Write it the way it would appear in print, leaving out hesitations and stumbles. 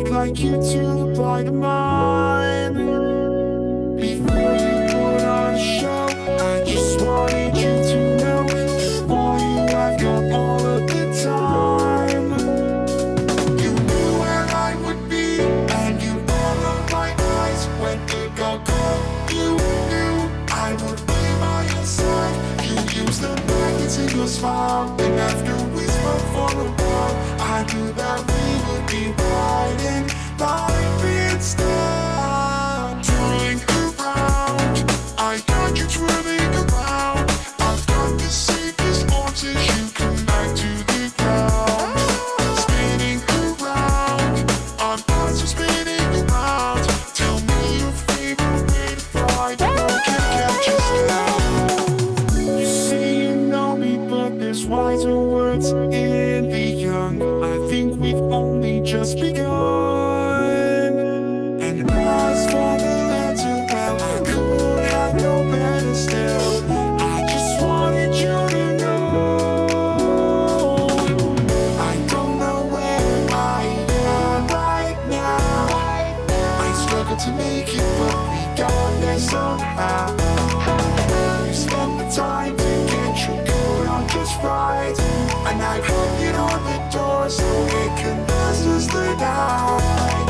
Like you to reply to mine before you put on a show. I just wanted you to know, for you I've got all of the time. You knew where I would be, and you followed my eyes when it got cold. You knew I would be by your side. You used the maggots in your smile, and after we spoke for a while, I knew that we would be riding life instead. Turning around, I got you twirling around. I've got the safest arms as you come back to the ground. Spinning around, I'm also spinning around. Tell me your favorite way to fly, no one can catch us now. You say you know me, but there's wiser words in the young. I think we've only just begun. And as for the letter, well, I could have no better still. I just wanted you to know I don't know where I am right now. I struggled to make it, but we got there somehow. You spent the time to get your coat on just right, and I hung it on the door so it can last us the night.